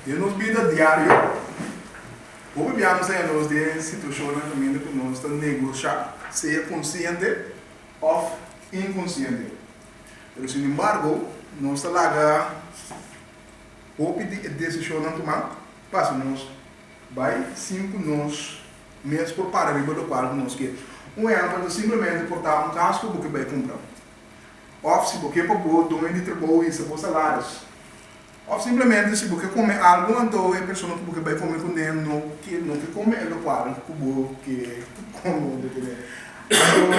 de nos vida diário, obviamente nós de situações também que nós estamos negociar, seja consciente ou inconsciente. Mas, sin embargo, nós estamos lá, houve decisão a tomar, passa nós, vai, cinco nós, mesmo por para riba do qual nós quer. É simplesmente portar casco porque vai comprar. Ou se você para o dono de trabalho e se for salários. Ou simplesmente se você come algo, então a pessoa que você vai comer com ele não que come é o qual que come. Então,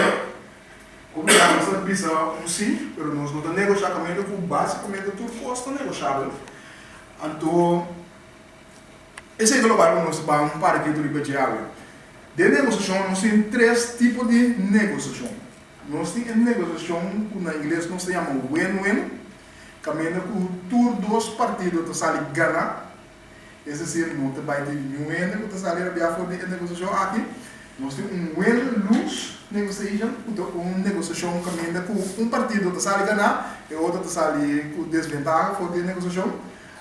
obrigado, nós precisamos sim, mas nós não negociar com basicamente tudo custa negociável. Então, esse é o lugar que nós vamos para que tudo seja de negociação, nós temos três tipos de negociação. Nós temos negociação, que na inglês nós chamamos win-win, caminho com dois partidos que saem ganhar. É decir, não vai ter win que sai a negociação aqui. Nós temos win-lose negotiation, uma negociação caminho com partido que sai ganhar e outro que sai com desvantagem for de negociação.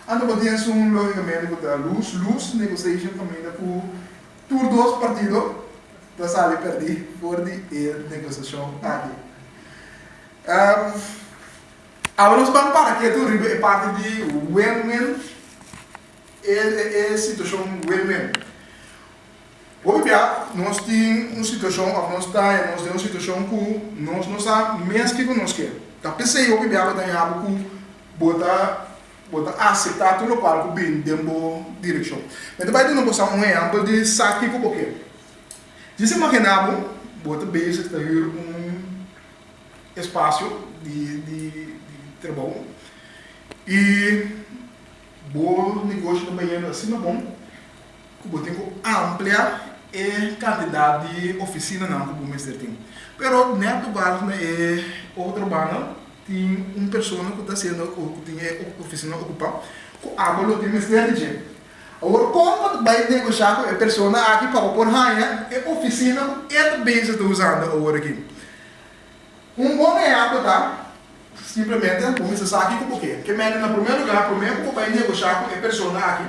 Então, temos logicamente lose-lose negotiation caminho com dois partidos que saem perder por de negociação aqui. Agora nós vamos para aqui, tudo é parte de win-win, é situação win-win. Obviamente, nós temos uma situação, nós temos uma situação que nós não sabemos mesmo que nós queremos. Então, pensei, obviamente, tem algo que botar aceitar tudo o qual que vem dentro direção. Mas vai ter uma exemplo de saque que eu quero. Se imaginamos, bota base que um espaço de trabalho e bom negócio do banheiro assim é bom, que você tem que ampliar a quantidade de oficina não que você tem. Pero neto barco é outra banda tem uma pessoa que está sendo que tem oficina ocupada, que agora tem mais de agora como vai negociar com a pessoa aqui para por raia a oficina é bem está usando agora aqui. Um bom exemplo tá simplesmente começa aqui com o quê? Que mesmo no primeiro lugar, primeiro que vai negociar com a pessoa aqui.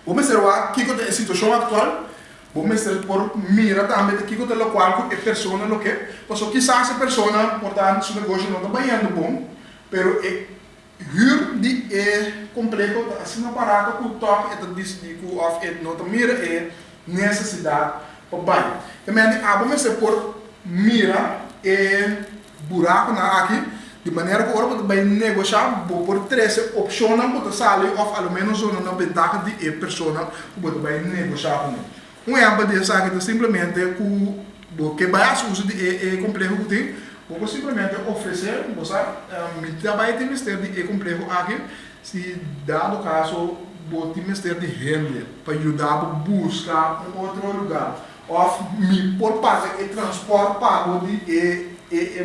Vamos ser o aqui com a situação atual, vamos ser por mira também aqui com o qual a pessoa não quer, porque quizás a pessoa, portanto, seu negócio não está bem bom, pero é complexo, assim não parar com o toque, é decidir que não está mira é necessidade para bem. Também vamos ser por mira é buraco na aqui, de maneira que agora vai negociar por três opções para sair ou ao menos uma vantagem de a pessoa que vai negociar com ele. Um exemplo disso aqui é simplesmente que vai uso de complexo que tem, vou simplesmente oferecer, me trabalha de mistério de complexo aqui, se dado caso vou ter mistério de renda para ajudar a buscar um outro lugar, ou me por pagar o transporte pago de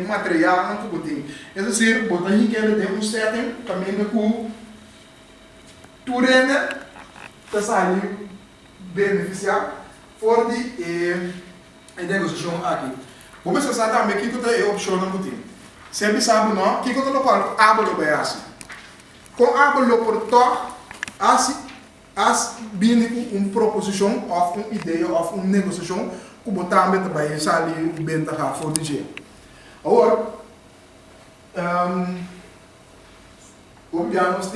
material que eu tenho. É dizer, botar em que ele tem um certo caminho que tu renda está saindo beneficiar for de negociação aqui. Vamos pensar também que tu é opção que tem. Sempre sabe não, que tu não pode abrir o braço. Com abrir o portão, vindo uma proposição ou uma ideia ou uma negociação que botar também sair bem da for de dia. Agora, obviamente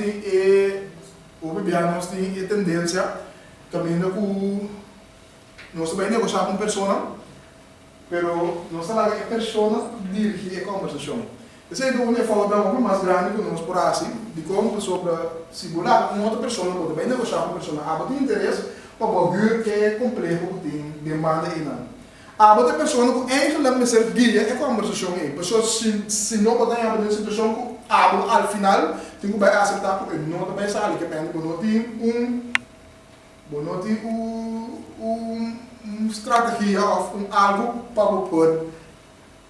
tem a tendência também que nós também negociar com pessoa, pero nós falamos que a pessoa dirige a conversação. Essa é uma forma mais grande que nós por assim, de como a pessoa simular com outra pessoa, pode bem negociar com a pessoa, tem interesse para ver que é complexo, tem demanda e não. A outra pessoa que entra na mesa guia é conversação aí. Pessoa se não pode ter uma situação que ao final tem que aceitar porque não também sabe que tem uma estratégia ou algo para poder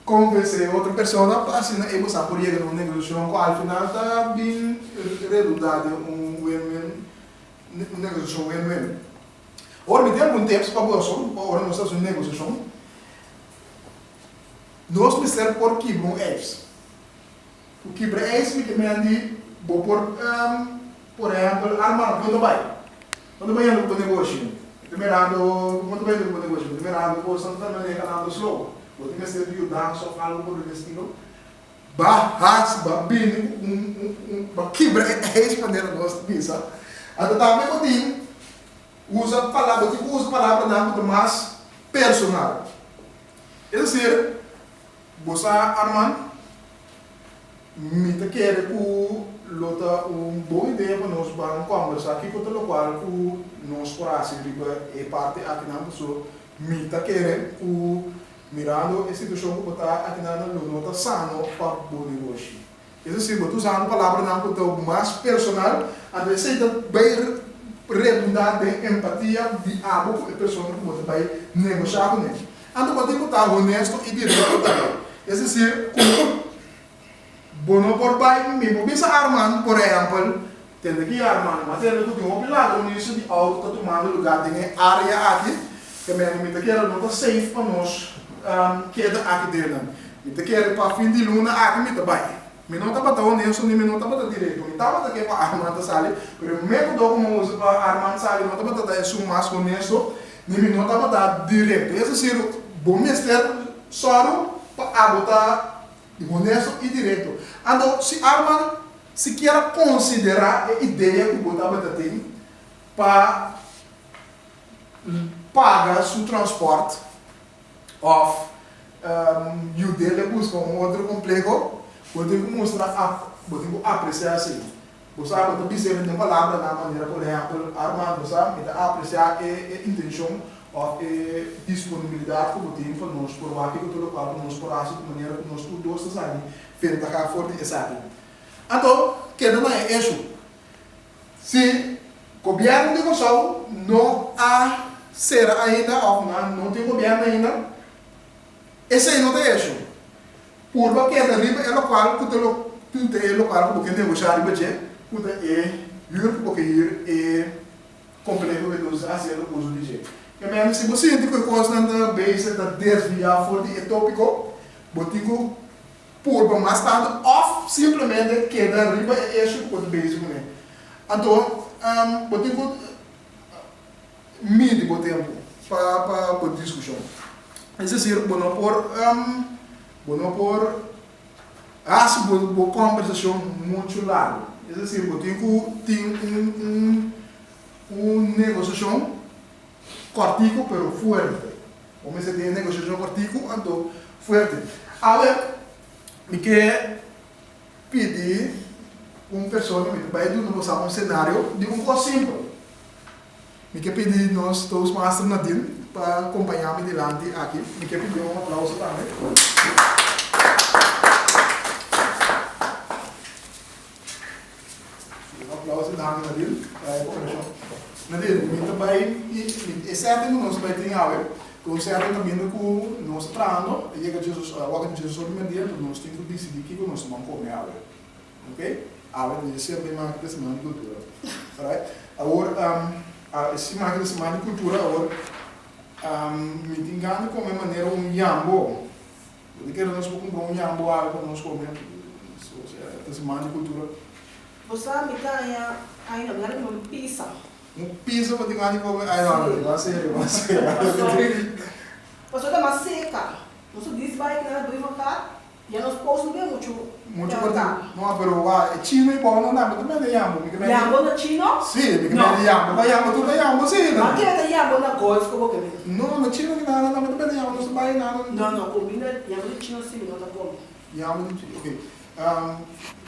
convencer outra pessoa para assim e você por ir numa negociação que ao final está bem redundante uma negociação win-win. Ora me tem algum tempo para você, agora nós estamos em negociação. Nós precisamos por quebrar eles. O quebrar eles me demanda por por exemplo, Armando, quando vai indo para o negócio, quando vai indo para o negócio, primeiro por Santa Maria, canal slow, vou ter que ser de ajudar, só falo por o destino, barras, babino, quebra, é expandir a nossa missa. Até também usa palavra não mais personal. É decir, você Armando, me quer que lota boa ideia para nós vamos conversar aqui com o qual que nós coragem é parte aqui na pessoa me quer que mirando a situação que está aqui na nota sano para o negócio. É decir, você usando a palavra não que mais personal, a receita bem redundante de empatia de algo que a pessoa que você vai negociar com ele. Então, você tem que estar honesto e direto também. É decir, bono por bai mesmo bisa Armando, por exemplo, tem que Armando, mas tem que ter um pilado nisso de auto que tomando lugar tem área aqui, que mesmo me quer não tá safe para nós, que é aqui dentro. Me quer para fim de luna aqui me vai. Me não tá para honesto nem me não tá para direito. Me tá para que para Armando sale, pero mesmo do como usa para Armando sale, não tá para dar mais honesto, nem me não tá para direito. Esse ser bom mestre só para botar honesto e direito. Então, se Armando se quer considerar a ideia que o Botaba tem para pagar seu transporte, ou e o dele busca outro complexo, você tem que mostrar, você tem que apreciar assim. Você sabe, você precisa de uma palavra na maneira, por exemplo, Armando, sabe, apreciar a intenção ou a disponibilidade que você tem para nós, por aqui que tudo para nós, por assim, de maneira que nós todos estamos feito cá fora de exato. Então, que não é isso. Se o governo de Kosovo não há ser ainda, ou não tem governo ainda, esse aí não tem isso. Por que é riba é local, que tu tem local que você negociar riba de, que é juro porque é complexo que nós fazemos uso de jeito. Que mesmo se você tem que constante base da desviar fora de tópico, você tem por mais tarde, ou simplesmente queda riba é isso que você base com ele. Então, você tem que medir o tempo para a discussão. É decir, bueno por hace uma conversação muito larga. É decir, você tem que uma negociação cortico, pero fuerte. Como se tem negociação cortico, então fuerte. Agora, me quer pedir pessoa que vai usar um cenário de coisa simples. Me quer pedir nós todos mais Nadine para acompanhar-me delante aqui. Me quer pedir aplauso também. Aplauso da Nadine. Nadine, me também, é certo que nós vai ter algo, com certo também que nós trabalhamos, e que Jesus, o que Jesus me deu, nós temos que decidir que nós vamos comer algo. Ok? Algo de ser bem mais que semana de cultura. Right? Agora, esse mais que semana de cultura, agora, me engano como é maneira yambo. Eu quero nós comprar yambo algo para nós comer. Essa semana de cultura. Você me dá ainda uma pizza. Pizza para ter que comer. Ai não, vai ser. Você dá uma seca. Você diz vai que não é do invocar. E nós posso ver muito partido. Não, pero China e bom não dá, mas também é yambo. Yambo na China? Sim, porque é yambo. Vai yambo, tudo é yambo, sim. Mas que é yambo na coisa que eu vou querer? Não, na China não nada, mas também é yambo, não vai nada. Não, combina yambo na China sim, não tá bom. Yambo na China, ok.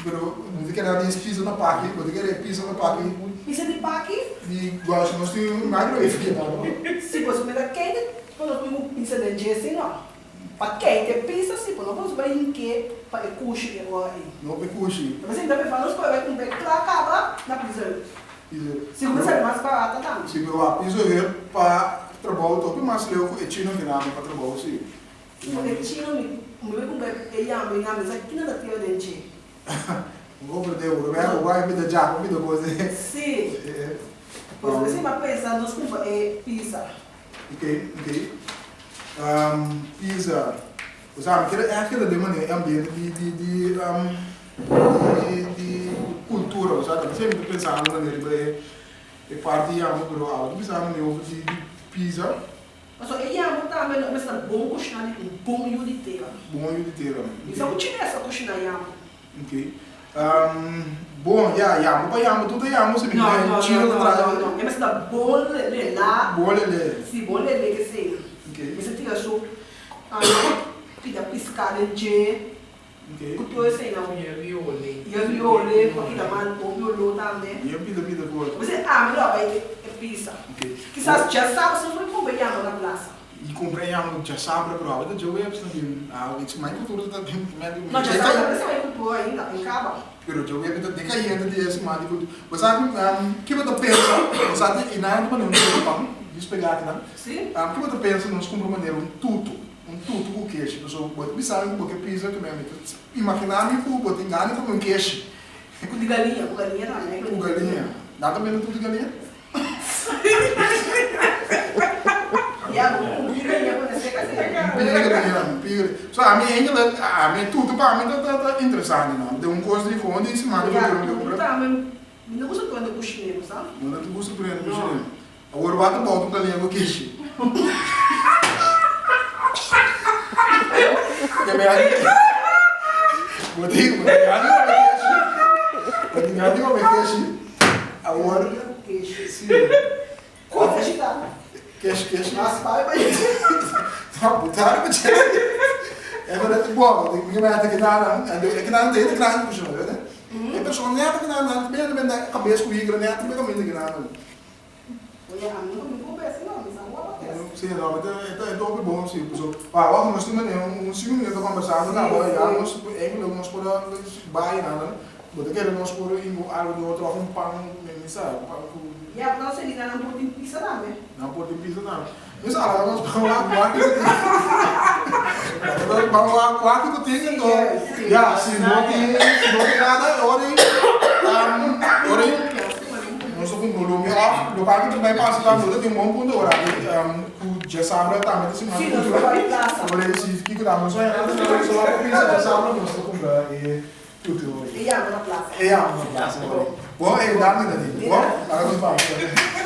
Pero, você quer dizer pizza na paque, você quer pizza na paque. Pizza de paque? E gosto, nós temos microwave aqui. Se você me dá quente, nós temos pizza de Jesse, não. Para quente, pizza sim, nós vamos brincar para o cushi agora aí. Não é cushi. Mas ainda bem, nós podemos comer para acabar na pizza. Se você é mais barata, não. Se eu pizza é para trabalho, tô mais leu é China que nada para trabalho, sim. Porque China me vai comer yambo, mas aqui não tem o dente. Vou perder o verbo, vai me dar já, me dá coisa. Sim. Pois você vai pensar, nós compramos pizza. Ok. Pizza. Sabe, aquela de maneira ambiente de cultura, sabe? Sempre pensando na nele, é parte de algo, pero algo pensando no ovo de pizza. Mas aí amo também, mas tá bom cozinhar de bom e de inteiro. Bom e de inteiro. Isso é o time essa cozinhar amo. Ok. Bom, já, mas já, tudo já, você me Não, não, mas tá bom lele lá. bom lele. Sim, bom lele que sei. Ok. Você tira só pida piscada de Ok. kutu esse não. E viole. E a viole, porque dá mal o violão também. E a pida boa. Você melhor vai é pizza. Ok. Quizás já sabe se foi comer amo na praça. E comprei já sabe para a eu ia precisar de isso mais cultura da Não, já sabe, você vai kutu ainda, em caba. Pero eu ia de cair de esse mais de você sabe que você pensa, você sabe e nada para não ter pão, despegar aqui, né? Sim. Que você pensa nós compramos maneira um tudo com queijo, pessoal, pode pensar em porque pizza que mesmo. Imaginar-me que botar engano com um queijo. Com de galinha também. Com galinha. Nada menos tudo de galinha. E a galinha quando você quer Pigra. Só a minha tudo para mim tá interessante, não. De um coisa de fundo e se manda para o meu. Não gosto quando é cozinheiro, sabe? Não te gosta por ele, cozinheiro. Agora bota bota galinha com queijo. Que me aí. Botei galinha com queijo. Agora Queijo. sim. Coisa agitada. Queijo. Mas pai vai. Tá botar para tirar. É verdade, bom, tem que ver que não tem grande puxão, né? É pessoal nem até não bem na cabeça com igreja, nem até bem caminho que não. Olha, a minha não conversa não, mas agora acontece. Sim, não, é dobro bom, sim, pessoal. Ah, nós temos segundo minuto conversando, não, nós nós podemos bair nada. Botar que nós podemos algo de outro um pão, sabe? E a nossa liga não pode pizza não, né? Não pode pizza não. Mas ah, nós vamos lá quatro que tem então. Já, se não tem nada, orem. Nós estamos com volume off, do parque vai passar lá muda de um bom ponto agora. O já sabe também assim, mas sim, nós vai lá. olha esse que dá, mas vai nada, só lá para pizza, já sabe, nós estamos com e tudo. E a na plaça. É a plaça. Bom, é dá nada. Bom, agora vamos.